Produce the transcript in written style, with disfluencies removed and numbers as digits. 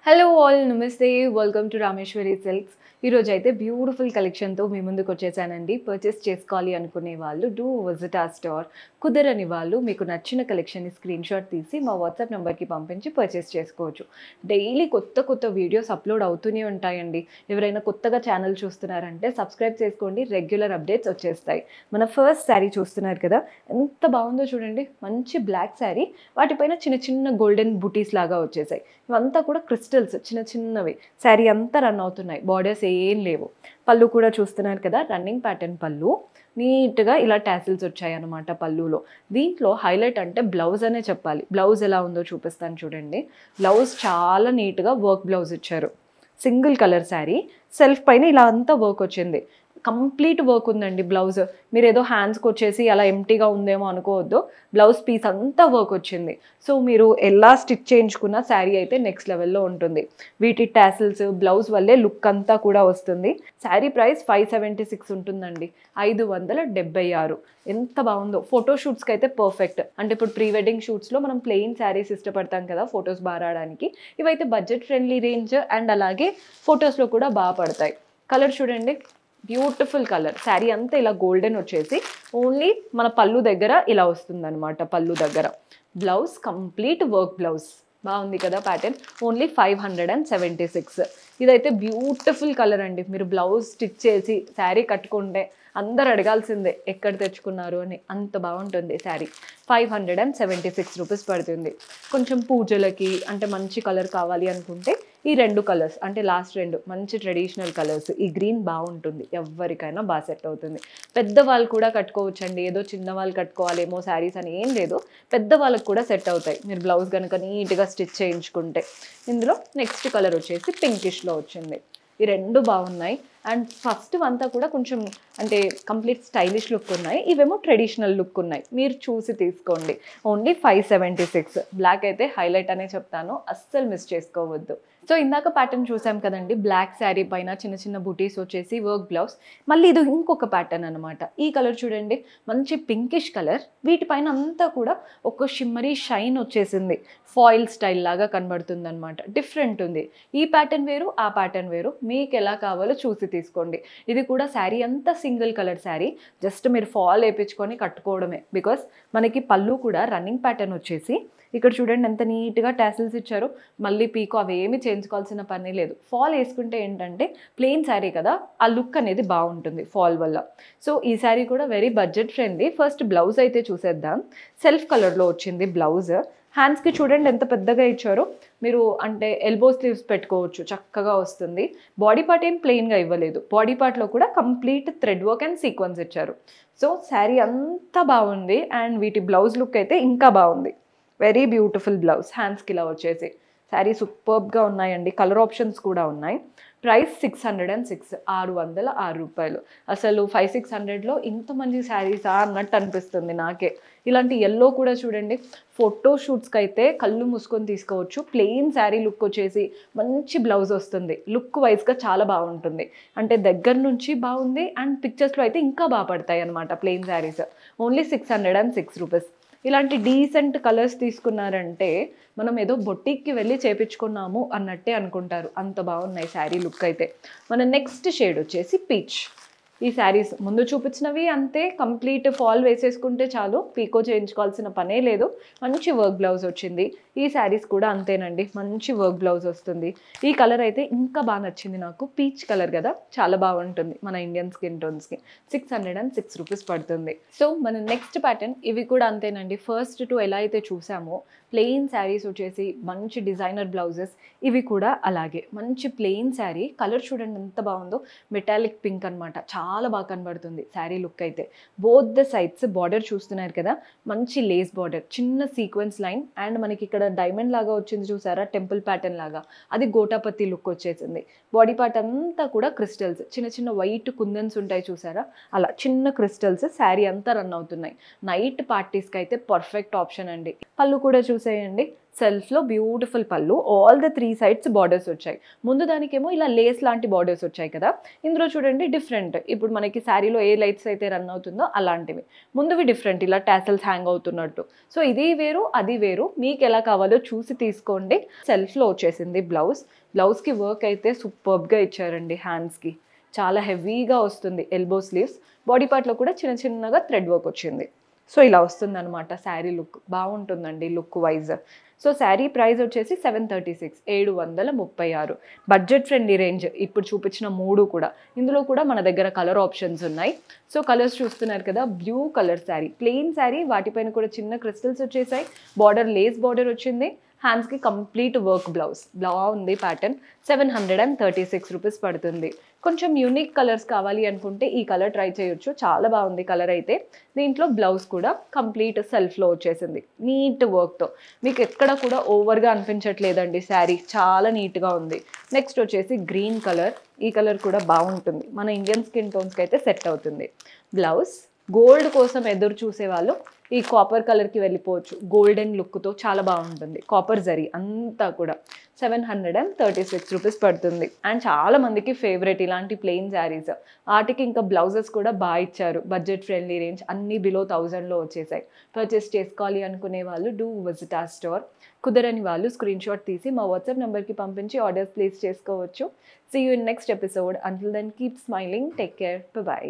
Hello all నమస్తే welcome to Rameshwari silks. ఈరోజు అయితే బ్యూటిఫుల్ కలెక్షన్తో మీ ముందుకు వచ్చేసానండి. పర్చేస్ చేసుకోవాలి అనుకునే వాళ్ళు డూ విజిట్ ఆ స్టోర్. కుదరని వాళ్ళు మీకు నచ్చిన కలెక్షన్ని స్క్రీన్ షాట్ తీసి మా వాట్సాప్ నెంబర్కి పంపించి పర్చేస్ చేసుకోవచ్చు. డైలీ కొత్త కొత్త వీడియోస్ అప్లోడ్ అవుతూనే ఉంటాయండి. ఎవరైనా కొత్తగా ఛానల్ చూస్తున్నారంటే సబ్స్క్రైబ్ చేసుకోండి, రెగ్యులర్ అప్డేట్స్ వచ్చేస్తాయి. మన ఫస్ట్ శారీ చూస్తున్నారు కదా, ఎంత బాగుందో చూడండి. మంచి బ్లాక్ శారీ, వాటిపైన చిన్న చిన్న గోల్డెన్ బుటీస్ లాగా వచ్చేసాయి. ఇవంతా కూడా క్రిస్టల్స్ చిన్న చిన్నవి. శారీ అంతా రన్ అవుతున్నాయి, బార్డర్స్ ఏం లేవు. పళ్ళు కూడా చూస్తున్నారు కదా, రన్నింగ్ ప్యాటర్న్ పళ్ళు. నీట్గా ఇలా టాసిల్స్ వచ్చాయి అన్నమాట పళ్ళులో. దీంట్లో హైలైట్ అంటే బ్లౌజ్ అనే చెప్పాలి. బ్లౌజ్ ఎలా ఉందో చూపిస్తాను చూడండి. బ్లౌజ్ చాలా నీట్గా వర్క్ బ్లౌజ్ ఇచ్చారు. సింగిల్ కలర్ శారీ, సెల్ఫ్ పైన ఇలా అంతా వర్క్ వచ్చింది. కంప్లీట్ వర్క్ ఉందండి బ్లౌజ్. మీరు ఏదో హ్యాండ్స్కి వచ్చేసి అలా ఎంటీగా ఉందేమో అనుకోవద్దు. బ్లౌజ్ పీస్ అంతా వర్క్ వచ్చింది. సో మీరు ఎలా స్టిచ్ చేయించుకున్న శారీ అయితే నెక్స్ట్ లెవెల్లో ఉంటుంది. వీటి టాసిల్స్ బ్లౌజ్ వల్లే లుక్ అంతా కూడా వస్తుంది. శారీ ప్రైస్ 576 ఉంటుందండి, 576. ఎంత బాగుందో. ఫోటోషూట్స్కి అయితే పర్ఫెక్ట్. అంటే ఇప్పుడు ప్రీ వెడ్డింగ్ షూట్స్లో మనం ప్లెయిన్ శారీస్ ఇష్టపడతాం కదా ఫొటోస్ బాగా రావడానికి. ఇవైతే బడ్జెట్ ఫ్రెండ్లీ రేంజ్ అండ్ అలాగే ఫొటోస్లో కూడా బాగా పడతాయి. కలర్ చూడండి, బ్యూటిఫుల్ కలర్. శారీ అంతా ఇలా గోల్డెన్ వచ్చేసి ఓన్లీ మన పళ్ళు దగ్గర ఇలా వస్తుందన్నమాట. పళ్ళు దగ్గర బ్లౌజ్ కంప్లీట్ వర్క్ బ్లౌజ్. బాగుంది కదా ప్యాటర్న్. ఓన్లీ 576. ఇదైతే బ్యూటిఫుల్ కలర్ అండి. మీరు బ్లౌజ్ స్టిచ్ చేసి శారీ కట్టుకుంటే అందరు అడగాల్సిందే ఎక్కడ తెచ్చుకున్నారు అని, అంత బాగుంటుంది శారీ. 576 రూపీస్ పడుతుంది. కొంచెం పూజలకి అంటే మంచి కలర్ కావాలి అనుకుంటే ఈ రెండు కలర్స్, అంటే లాస్ట్ రెండు మంచి ట్రెడిషనల్ కలర్స్. ఈ గ్రీన్ బాగుంటుంది, ఎవరికైనా బాగా సెట్ అవుతుంది. పెద్దవాళ్ళు కూడా కట్టుకోవచ్చు అండి. ఏదో చిన్నవాళ్ళు కట్టుకోవాలేమో శారీస్ అని ఏం లేదు, పెద్దవాళ్ళకి కూడా సెట్ అవుతాయి మీరు బ్లౌజ్ కనుక నీట్గా స్టిచ్ చేయించుకుంటే. ఇందులో నెక్స్ట్ కలర్ వచ్చేసి పింకిష్లో వచ్చింది. ఈ రెండు బాగున్నాయి. అండ్ ఫస్ట్ అంతా కూడా కొంచెం అంటే కంప్లీట్ స్టైలిష్ లుక్ ఉన్నాయి, ఇవేమో ట్రెడిషనల్ లుక్ ఉన్నాయి. మీరు చూసి తీసుకోండి. ఓన్లీ 576. బ్లాక్ అయితే హైలైట్ అనే చెప్తాను, అస్సలు మిస్ చేసుకోవద్దు. సో ఇందాక ప్యాటర్న్ చూసాం కదండి, బ్లాక్ శారీ పైన చిన్న చిన్న బుటీస్ వచ్చేసి వర్క్ బ్లౌజ్. మళ్ళీ ఇది ఇంకొక ప్యాటర్న్ అనమాట. ఈ కలర్ చూడండి, మంచి పింకిష్ కలర్. వీటిపైన అంతా కూడా ఒక షిమ్మరీ షైన్ వచ్చేసింది. ఫాయిల్ స్టైల్ లాగా కనబడుతుంది అనమాట. డిఫరెంట్ ఉంది. ఈ ప్యాటర్న్ వేరు, ఆ ప్యాటర్న్ వేరు. మీకు ఎలా కావాలో చూసి తీసుకోండి. ఇది కూడా శారీ అంతా సింగిల్ కలర్ శారీ. జస్ట్ మీరు ఫాల్ వేయించుకొని కట్టుకోవడమే. బికాస్ మనకి పళ్ళు కూడా రన్నింగ్ ప్యాటర్న్ వచ్చేసి ఇక్కడ చూడండి ఎంత నీట్గా టాసిల్స్ ఇచ్చారు. మళ్ళీ పీకో అవేమి చేయించుకోవాల్సిన పని లేదు. ఫాల్ వేసుకుంటే ఏంటంటే ప్లెయిన్ శారీ కదా, ఆ లుక్ అనేది బాగుంటుంది ఫాల్ వల్ల. సో ఈ శారీ కూడా very budget friendly. First blouse అయితే చూసేద్దాం. సెల్ఫ్ కలర్లో వచ్చింది బ్లౌజ్. హ్యాండ్స్కి చూడండి ఎంత పెద్దగా ఇచ్చారో. మీరు అంటే ఎల్బో స్లీవ్స్ పెట్టుకోవచ్చు, చక్కగా వస్తుంది. బాడీ పార్ట్ ఏం ప్లెయిన్గా ఇవ్వలేదు. బాడీ పార్ట్లో కూడా complete thread work and sequence ఇచ్చారు. సో శారీ అంతా బాగుంది. అండ్ వీటి బ్లౌజ్ లుక్ అయితే ఇంకా బాగుంది. Very beautiful blouse. హ్యాండ్స్కి ఇలా వచ్చేసి శారీ సూపర్బ్గా ఉన్నాయండి. కలర్ ఆప్షన్స్ కూడా ఉన్నాయి. ప్రైస్ 606, 606 రూపాయలు. అసలు 500-600లో ఇంత మంచి శారీసా అన్నట్టు అనిపిస్తుంది నాకే. ఇలాంటి ఎల్లో కూడా చూడండి, ఫోటో షూట్స్కి అయితే కళ్ళు మూసుకొని తీసుకోవచ్చు. ప్లెయిన్ శారీ లుక్ వచ్చేసి మంచి బ్లౌజ్ వస్తుంది. లుక్ వైజ్గా చాలా బాగుంటుంది. అంటే దగ్గర నుంచి బాగుంది అండ్ పిక్చర్స్లో అయితే ఇంకా బాగా పడతాయి అనమాట ప్లెయిన్ శారీస్. Only 606 rupees. ఇలాంటి డీసెంట్ కలర్స్ తీసుకున్నారంటే మనం ఏదో బొటిక్కి వెళ్ళి చేపించుకున్నాము అన్నట్టే అనుకుంటారు, అంత బాగున్నాయి శారీ లుక్ అయితే. మన నెక్స్ట్ షేడ్ వచ్చేసి పీచ్. ఈ శారీస్ ముందు చూపించినవి అంతే, కంప్లీట్ ఫాల్ వేసేసుకుంటే చాలు, పీకో చేయించుకోవాల్సిన పనే లేదు. మంచి వర్క్ బ్లౌజ్ వచ్చింది. ఈ శారీస్ కూడా అంతేనండి, మంచి వర్క్ బ్లౌజ్ వస్తుంది. ఈ కలర్ అయితే ఇంకా బాగా నచ్చింది నాకు. పీచ్ కలర్ కదా, చాలా బాగుంటుంది మన ఇండియన్ స్కిన్ టోన్స్కి. 606 రూపీస్ పడుతుంది. సో మన నెక్స్ట్ ప్యాటర్న్ ఇవి కూడా అంతేనండి. ఫస్ట్ టూ ఎలా అయితే చూసామో ప్లెయిన్ శారీస్ వచ్చేసి మంచి డిజైనర్ బ్లౌజెస్, ఇవి కూడా అలాగే మంచి ప్లెయిన్ శారీ. కలర్ చూడండి ఎంత బాగుందో, మెటాలిక్ పింక్ అనమాట. చాలా బాగా కనబడుతుంది శారీ లుక్ అయితే. బోత్ ద సైడ్స్ బార్డర్ చూస్తున్నారు కదా, మంచి లేస్ బార్డర్, చిన్న సీక్వెన్స్ లైన్ అండ్ మనకి ఇక్కడ డైమండ్ లాగా వచ్చింది చూసారా, టెంపుల్ ప్యాటర్న్ లాగా, అది గోటాపత్తి లుక్ వచ్చేసింది. బాడీ పార్ట్ అంతా కూడా క్రిస్టల్స్, చిన్న చిన్న వైట్ కుందన్స్ ఉంటాయి చూసారా, అలా చిన్న క్రిస్టల్స్ శారీ అంతా రన్ అవుతున్నాయి. నైట్ పార్టీస్కి అయితే పర్ఫెక్ట్ ఆప్షన్ అండి. పళ్ళు కూడా చూసేయండి, సెల్ఫ్లో బ్యూటిఫుల్ పళ్ళు, ఆల్ ద 3 సైడ్స్ బార్డర్స్ వచ్చాయి. ముందు దానికేమో ఇలా లేస్ లాంటి బార్డర్స్ వచ్చాయి కదా, ఇందులో చూడండి డిఫరెంట్. ఇప్పుడు మనకి శారీలో ఏ లైట్స్ అయితే రన్ అవుతుందో అలాంటివి. ముందువి డిఫరెంట్, ఇలా టాసల్స్ హ్యాంగ్ అవుతున్నట్టు. సో ఇది వేరు అది వేరు, మీకు ఎలా కావాలో చూసి తీసుకోండి. సెల్ఫ్లో వచ్చేసింది బ్లౌజ్. బ్లౌజ్కి వర్క్ అయితే సూపర్బ్గా ఇచ్చారండి. హ్యాండ్స్కి చాలా హెవీగా వస్తుంది. ఎల్బో స్లీవ్స్, బాడీ పార్ట్లో కూడా చిన్న చిన్నగా థ్రెడ్ వర్క్ వచ్చింది. సో ఇలా వస్తుందన్నమాట శారీ లుక్. బాగుంటుందండి look wise. So sari price వచ్చేసి 736, 736. Budget friendly range. ఇప్పుడు చూపించిన 3 కూడా. ఇందులో కూడా మన దగ్గర కలర్ ఆప్షన్స్ ఉన్నాయి. సో కలర్స్ చూస్తున్నారు కదా, blue colour sari, plain sari, వాటిపైన కూడా చిన్న క్రిస్టల్స్ వచ్చేసాయి, బార్డర్ లేస్ బార్డర్ వచ్చింది, హ్యాండ్స్కి కంప్లీట్ వర్క్ బ్లౌజ్. బాగుంది ప్యాటర్న్. 736 రూపీస్ పడుతుంది. కొంచెం యూనిక్ కలర్స్ కావాలి అనుకుంటే ఈ కలర్ ట్రై చేయొచ్చు, చాలా బాగుంది కలర్ అయితే. దీంట్లో బ్లౌజ్ కూడా కంప్లీట్ సెల్ఫ్లో వచ్చేసింది నీట్ వర్క్తో. మీకు ఎక్కడ కూడా ఓవర్గా అనిపించట్లేదండి శారీ, చాలా నీట్గా ఉంది. నెక్స్ట్ వచ్చేసి గ్రీన్ కలర్. ఈ కలర్ కూడా బాగుంటుంది, మన ఇండియన్ స్కిన్ టోన్స్కి అయితే సెట్ అవుతుంది. బ్లౌజ్ గోల్డ్ కోసం ఎదురు చూసేవాళ్ళు ఈ కాపర్ కలర్కి వెళ్ళిపోవచ్చు. గోల్డెన్ లుక్తో చాలా బాగుంటుంది. కాపర్ జరీ అంతా కూడా. 736 రూపీస్ పడుతుంది. అండ్ చాలా మందికి ఫేవరెట్ ఇలాంటి ప్లెయిన్ శారీస్. వాటికి ఇంకా బ్లౌజెస్ కూడా బాగా ఇచ్చారు. బడ్జెట్ ఫ్రెండ్లీ రేంజ్, అన్నీ బిలో 1000లో వచ్చేసాయి. పర్చేస్ చేసుకోవాలి అనుకునే వాళ్ళు డూ విజిట్ our స్టోర్. కుదరని వాళ్ళు స్క్రీన్ షాట్ తీసి మా వాట్సాప్ నెంబర్కి పంపించి ఆర్డర్స్ ప్లేస్ చేసుకోవచ్చు. See you in next episode. Until then keep smiling, take care, by.